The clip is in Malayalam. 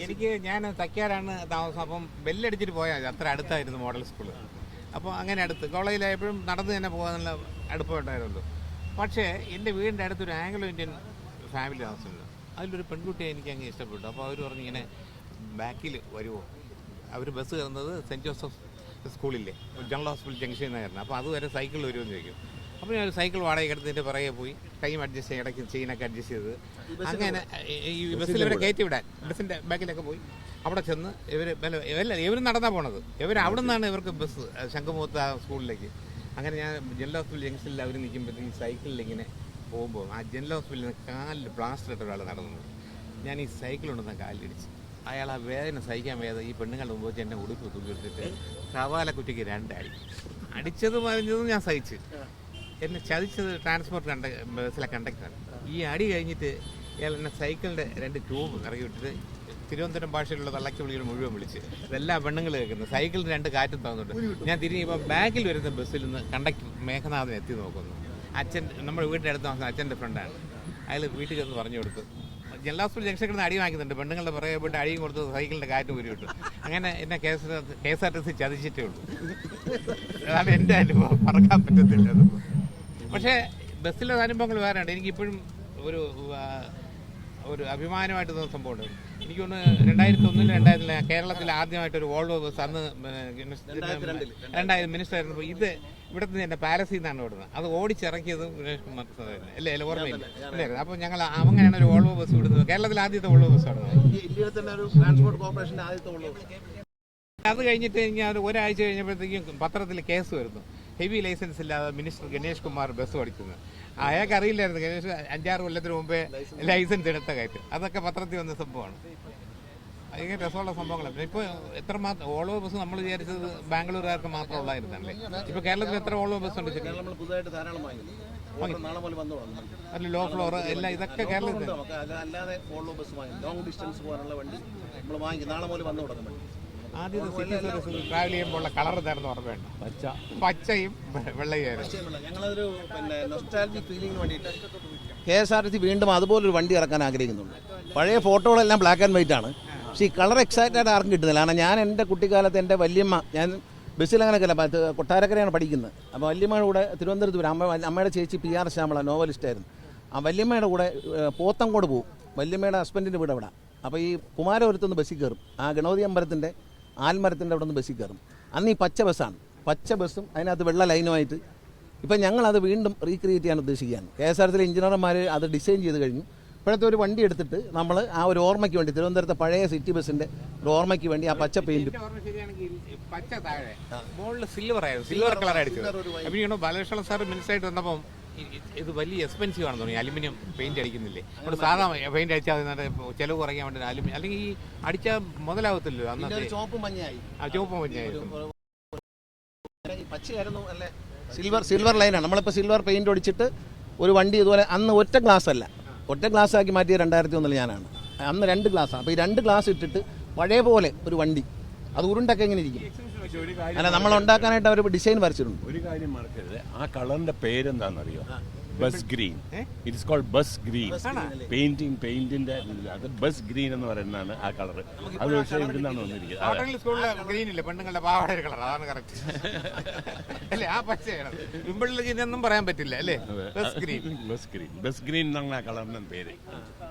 എനിക്ക് ഞാൻ തയ്ക്കാറാണ് താമസം. അപ്പം ബെല്ലടിച്ചിട്ട് പോയാൽ അത്ര അടുത്തായിരുന്നു മോഡൽ സ്കൂള്. അപ്പോൾ അങ്ങനെ അടുത്ത് കോളേജിലായപ്പോഴും നടന്ന് തന്നെ പോകാനുള്ള അടുപ്പമുണ്ടായിരുന്നുള്ളൂ. പക്ഷേ എൻ്റെ വീടിൻ്റെ അടുത്തൊരു ആംഗ്ലോ ഇന്ത്യൻ ഫാമിലി താമസമുണ്ട്. അതിലൊരു പെൺകുട്ടിയെ എനിക്ക് അങ്ങ് ഇഷ്ടപ്പെട്ടു. അപ്പോൾ അവർ പറഞ്ഞു ഇങ്ങനെ ബാക്കിൽ വരുമോ. അവർ ബസ് കയറുന്നത് സെൻറ്റ് ജോസഫ് സ്കൂളില്ലേ ജനറൽ ഹോസ്പിറ്റൽ ജംഗ്ഷനിൽ നിന്നായിരുന്നു. അപ്പോൾ അതുവരെ സൈക്കിളിൽ വരുമെന്ന് ചോദിക്കും. അപ്പോൾ ഞാൻ ഒരു സൈക്കിൾ വാടക എടുത്തതിൻ്റെ പുറകെ പോയി ടൈം അഡ്ജസ്റ്റ് ചെയ്ത് ഇടയ്ക്ക് ചെയിനൊക്കെ അഡ്ജസ്റ്റ് ചെയ്ത് അങ്ങനെ ഈ ബസ്സിൽ ഇവരെ കയറ്റി വിടാൻ ബസ്സിൻ്റെ ബാക്കിലൊക്കെ പോയി അവിടെ ചെന്ന് ഇവർ നടന്നാണ് പോണത്. അവിടെ നിന്നാണ് ഇവർക്ക് ബസ് ശംഖുമുഖത്ത് സ്കൂളിലേക്ക്. അങ്ങനെ ഞാൻ ജനറൽ ഹോസ്പിറ്റൽ ജംഗ്ഷനിൽ അവർ നിൽക്കുമ്പോഴത്തേക്ക് സൈക്കിളിൽ ഇങ്ങനെ പോകുമ്പോൾ ആ ജനറൽ ഹോസ്പിറ്റലിൽ നിന്ന് കാലിൽ പ്ലാസ്റ്റർ ഇട്ട ഒരാൾ നടന്നത്. ഞാൻ ഈ സൈക്കിളുണ്ടെന്ന് കാലിലിടിച്ച് അയാൾ ആ വേദന സഹിക്കാൻ വേദന ഈ പെണ്ണുങ്ങളുടെ മുമ്പ് വെച്ച് എന്നെ ഉടുപ്പ് തുള്ളിയെടുത്തിട്ട് കവാലക്കുറ്റിക്ക് 2 അടി അടിച്ചത് പറഞ്ഞതും ഞാൻ സഹിച്ച്. എന്നെ ചതിച്ചത് ട്രാൻസ്പോർട്ട് ബസ്സിലെ കണ്ടക്ടറാണ്. ഈ അടി കഴിഞ്ഞിട്ട് ഇയാൾ എന്നെ സൈക്കിളിൻ്റെ 2 ട്യൂബ് ഇറക്കി വിട്ടിട്ട് തിരുവനന്തപുരം ഭാഷയിലുള്ള തള്ളക്കി വിളികൾ മുഴുവൻ വിളിച്ച് ഇതെല്ലാം പെണ്ണുങ്ങൾ കേൾക്കുന്നത്. സൈക്കിളിന് 2 കാറ്റും തന്നിട്ട് ഞാൻ തിരിഞ്ഞപ്പോൾ ബാക്കിൽ വരുന്ന ബസ്സിൽ നിന്ന് കണ്ടക്ടർ മേഘനാഥൻ എത്തി നോക്കുന്നു. അച്ഛൻ നമ്മുടെ വീടിൻ്റെ അടുത്ത് നോക്കുന്ന അച്ഛൻ്റെ ഫ്രണ്ടാണ്. അയാൾ വീട്ടിൽ ചെന്ന് പറഞ്ഞു കൊടുത്തു. ജനറൽ ഹോസ്പിറ്റൽ ജംഗ്ഷനിൽ കിടന്ന് അടി വാങ്ങിക്കുന്നുണ്ട്. പെണ്ണുങ്ങളുടെ പുറകെ പോയിട്ട് അടിയും കൊടുത്ത് സൈക്കിളിൻ്റെ കാറ്റ് ഊരി വിട്ടു. അങ്ങനെ എന്നെ KSRTC ചതിച്ചിട്ടേ ഉള്ളൂ. അതാണ് എൻ്റെ അനുഭവം. മറക്കാൻ പറ്റത്തില്ല. പക്ഷേ ബസ്സിലെ അനുഭവങ്ങൾ വേറെയുണ്ട്. എനിക്കിപ്പോഴും ഒരു അഭിമാനമായിട്ട് തോന്നുന്ന സംഭവമുണ്ട്. എനിക്കൊന്ന് 2001 2002 കേരളത്തിൽ ആദ്യമായിട്ടൊരു വോൾവോ ബസ് അന്ന് 2000 മിനിസ്റ്റർ ആയിരുന്നപ്പോൾ ഇത് ഇവിടുത്തെ എൻ്റെ പാലസിൽ നിന്നാണ് ഓടുന്നത്. അത് ഓടിച്ചിറക്കിയത് ഗണേഷ് കുമാർ സാറായിരുന്നു. അല്ലേ ഓർമ്മയില്ല അല്ലായിരുന്നു. അപ്പോൾ ഞങ്ങൾ അങ്ങനെയാണ് ഒരു വോൾവോ ബസ് വിടുന്നത്. കേരളത്തിൽ ആദ്യത്തെ വോൾവോ ബസ്സാണ്. അത് കഴിഞ്ഞിട്ട് ഞാൻ ഒരാഴ്ച കഴിഞ്ഞപ്പോഴത്തേക്കും പത്രത്തിൽ കേസ് വരുന്നു. ഹെവി ലൈസൻസ് ഇല്ലാതെ മിനിസ്റ്റർ ഗണേഷ് കുമാർ ബസ് ഓടിക്കുന്നത്. അയാൾക്ക് അറിയില്ലായിരുന്നു ഗണേഷ് 5-6 കൊല്ലത്തിന് മുമ്പേ ലൈസൻസ് എടുത്ത കാര്യം. അതൊക്കെ പത്രത്തിൽ വന്ന സംഭവമാണ്. ഭയങ്കര രസമുള്ള സംഭവങ്ങളാണ്. പിന്നെ ഇപ്പോൾ എത്രമാത്രം വോൾവോ ബസ് നമ്മൾ വിചാരിച്ചത് ബാംഗ്ലൂരുകാർക്ക് മാത്രം ഉള്ളായിരുന്നല്ലേ. ഇപ്പോൾ കേരളത്തിൽ എത്ര വോൾവോ ബസ് ഉണ്ട്? അല്ല ലോ ഫ്ലോർ എല്ലാം ഇതൊക്കെ കേരളത്തിൽ ആദ്യത്തെ സിറ്റി സർവീസ് ട്രാവൽ ചെയ്യുമ്പോൾ കളർ തരുന്ന ഓർമ്മയുണ്ട്. പച്ചയും വെള്ളയുമായിരുന്നു. ഞങ്ങളൊരു നൊസ്റ്റാൾജിക് ഫീലിംഗിന് വേണ്ടിയിട്ട് KSRTC വീണ്ടും അതുപോലൊരു വണ്ടി ഇറക്കാൻ ആഗ്രഹിക്കുന്നുണ്ട്. പഴയ ഫോട്ടോകളെല്ലാം ബ്ലാക്ക് ആൻഡ് വൈറ്റ് ആണ്. പക്ഷേ ഈ കളർ എക്സൈറ്റഡ് ആർക്കും കിട്ടുന്നില്ല. കാരണം ഞാൻ എൻ്റെ കുട്ടിക്കാലത്ത് എൻ്റെ വല്യമ്മ, ഞാൻ ബസ്സിൽ അങ്ങനെയൊക്കെയല്ല കൊട്ടാരക്കരയാണ് പഠിക്കുന്നത്. അപ്പോൾ വല്യമ്മയുടെ കൂടെ തിരുവനന്തപുരത്ത് വരും. അമ്മയുടെ ചേച്ചി PR ശ്യാമള നോവലിസ്റ്റായിരുന്നു. ആ വല്യമ്മയുടെ കൂടെ പോത്തങ്കോട് പോകും. വല്യമ്മയുടെ ഹസ്ബൻഡിൻ്റെ വീട് അവിടെ. അപ്പോൾ ഈ കുമാരപുരത്തുനിന്ന് ബസ്സിൽ കയറും. ആ ഗണപതി അമ്പലത്തിൻ്റെ ആൽമരത്തിൻ്റെ അവിടെ നിന്ന് ബസ്സിൽ കയറും. അന്ന് ഈ പച്ച ബസ്സാണ്. പച്ച ബസ്സും അതിനകത്ത് വെള്ള ലൈനുമായിട്ട്. ഇപ്പം ഞങ്ങളത് വീണ്ടും റീക്രിയേറ്റ് ചെയ്യാൻ ഉദ്ദേശിക്കുകയാണ്. KSRTC ഇഞ്ചിനീയർമാർ അത് ഡിസൈൻ ചെയ്ത് കഴിഞ്ഞു. ഇപ്പോഴത്തെ ഒരു വണ്ടി എടുത്തിട്ട് നമ്മൾ ആ ഒരു ഓർമ്മയ്ക്ക് വേണ്ടി തിരുവനന്തപുരത്തെ പഴയ സിറ്റി ബസ്സിൻ്റെ ഒരു ഓർമ്മയ്ക്ക് വേണ്ടി ആ പച്ച പെയിൻറ്റും പച്ച താഴെ മുകളിൽ സിൽവർ കളർ അടിച്ചത്. അപ്പോൾ ബാലകൃഷ്ണ സാർ മിനിസ്റ്ററായിട്ട് വന്നപ്പം ഇത് വലിയ എക്സ്പെൻസീവ് ആണെന്ന് തോന്നി. അലുമിനിയം പെയിന്റ് അടിക്കുന്നില്ലേ. നമ്മൾ സാധാ പെയിന്റ് അടിച്ചാൽ ചെലവ് കുറയ്ക്കാൻ വേണ്ടി അലുമിനിയം അല്ലെങ്കിൽ ഈ അടിച്ചാൽ മുതലാവത്തില്ലല്ലോ. അന്നത്തെ ചുവപ്പ് മഞ്ഞയായി. ചുവപ്പ് മഞ്ഞായിരുന്നു. പച്ചയായിരുന്നു അല്ലേ. സിൽവർ ലൈനാണ്. നമ്മളിപ്പോൾ സിൽവർ പെയിന്റ് അടിച്ചിട്ട് ഒരു വണ്ടി ഇതുപോലെ അന്ന് ഒറ്റ ഗ്ലാസ് അല്ല, ഒറ്റ ഗ്ലാസ് ആക്കി മാറ്റിയ 2001 ഞാനാണ്. അന്ന് 2 ഗ്ലാസ്സാണ്. അപ്പോൾ ഈ 2 ഗ്ലാസ് ഇട്ടിട്ട് പഴയ പോലെ ഒരു വണ്ടി അത് ഉരുണ്ടൊക്കെ എങ്ങനെ ഇരിക്കും. അല്ല നമ്മൾ ഉണ്ടാക്കാനായിട്ട് അവർ ഡിസൈൻ വരച്ചിട്ടുണ്ട്. ഒരു കാര്യം മറക്കരുത്, ആ കളറിന്റെ പേരെന്താണെന്നറിയോ? Bus green. It is called bus green. പെയിന്റിന്റെ അത് ബസ് ഗ്രീൻ എന്ന് പറയുന്നതാണ് ആ കളർ. അത് പക്ഷേ ഇവിടുന്നാണ് വന്നിരിക്കുന്നത്. ഗ്രീനില്ലേ പെണ്ണുങ്ങളുടെ പാവാട കളർ, അതാണ് കറക്റ്റ് അല്ലേ. ആ പച്ചയാണ് വിമ്പിളിൽ പറയാൻ പറ്റില്ല അല്ലേ. ബസ് ഗ്രീൻ ബസ് ഗ്രീൻ എന്നാണ് ആ കളറിന്റെ പേര്.